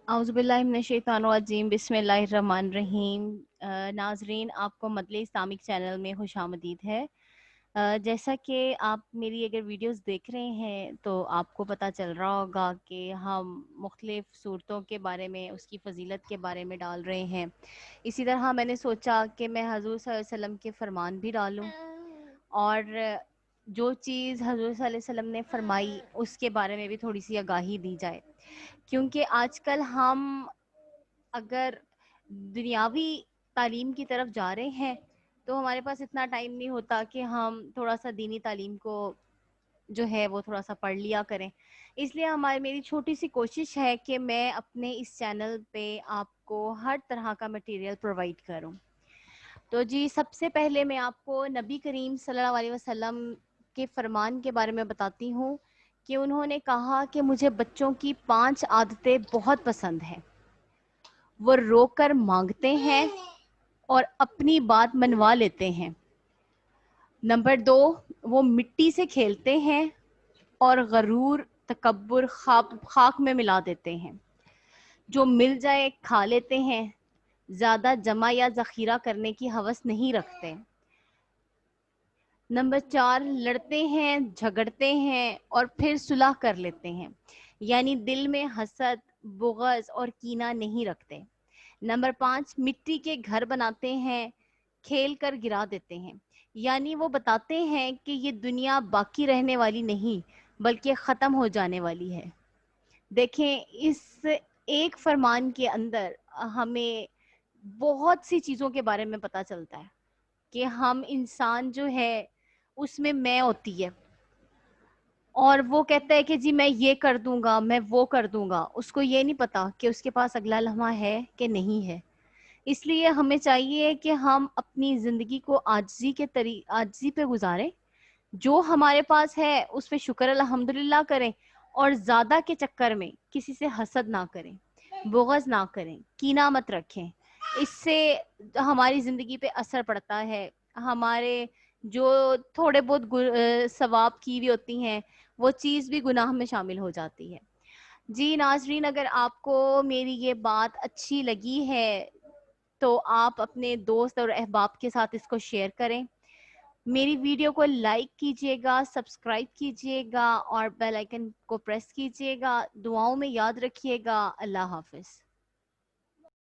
औज़ुबिल्लाहिमिनश्शैतानिर्रजीम बिस्मिल्लाहिर्रहमानिर्रहीम। नाज़रीन, आपको मदले इस्लामिक चैनल में खुशामदीद है। जैसा कि आप मेरी अगर वीडियोस देख रहे हैं तो आपको पता चल रहा होगा कि हम मुख्तलिफ़ सूरतों के बारे में, उसकी फ़जीलत के बारे में डाल रहे हैं। इसी तरह मैंने सोचा कि मैं हज़ूर सल्लल्लाहु अलैहि वसल्लम के फ़रमान भी डालूं और जो चीज़ हज़ूर सल्लल्लाहु अलैहि वसल्लम ने फ़रमाई उसके बारे में भी थोड़ी सी आगाही दी जाए, क्योंकि आजकल हम अगर दुनियावी तालीम की तरफ जा रहे हैं तो हमारे पास इतना टाइम नहीं होता कि हम थोड़ा सा दीनी तालीम को जो है वो थोड़ा सा पढ़ लिया करें। इसलिए हमारी मेरी छोटी सी कोशिश है कि मैं अपने इस चैनल पे आपको हर तरह का मटेरियल प्रोवाइड करूं। तो जी, सबसे पहले मैं आपको नबी करीम सल्लल्लाहु अलैहि वसल्लम के फरमान के बारे में बताती हूँ कि उन्होंने कहा कि मुझे बच्चों की 5 आदतें बहुत पसंद हैं। वो रोकर मांगते हैं और अपनी बात मनवा लेते हैं। नंबर 2, वो मिट्टी से खेलते हैं और गरूर तकब्बुर खाक में मिला देते हैं। जो मिल जाए खा लेते हैं, ज़्यादा जमा या ज़ख़ीरा करने की हवस नहीं रखते। नंबर 4, लड़ते हैं, झगड़ते हैं और फिर सुलह कर लेते हैं, यानी दिल में हसद, बुग़्ज़ और कीना नहीं रखते। नंबर 5, मिट्टी के घर बनाते हैं, खेल कर गिरा देते हैं, यानी वो बताते हैं कि ये दुनिया बाकी रहने वाली नहीं बल्कि ख़त्म हो जाने वाली है। देखें, इस एक फरमान के अंदर हमें बहुत सी चीज़ों के बारे में पता चलता है कि हम इंसान जो है उसमें मैं होती है और वो कहता है कि जी मैं ये कर दूंगा, मैं वो कर दूंगा। उसको ये नहीं पता कि उसके पास अगला लम्हा है कि नहीं है। इसलिए हमें चाहिए कि हम अपनी ज़िंदगी को आजिज़ी पे गुजारें। जो हमारे पास है उस पे शुक्र अल्हम्दुलिल्लाह करें और ज़्यादा के चक्कर में किसी से हसद ना करें, बुग़्ज़ ना करें, कीना मत रखें। इससे हमारी ज़िंदगी पे असर पड़ता है। हमारे जो थोड़े बहुत सवाब की भी होती हैं वो चीज़ भी गुनाह में शामिल हो जाती है। जी नाज़रीन, अगर आपको मेरी ये बात अच्छी लगी है तो आप अपने दोस्त और अहबाब के साथ इसको शेयर करें। मेरी वीडियो को लाइक कीजिएगा, सब्सक्राइब कीजिएगा और बेल आइकन को प्रेस कीजिएगा। दुआओं में याद रखिएगा। अल्लाह हाफ़िज़।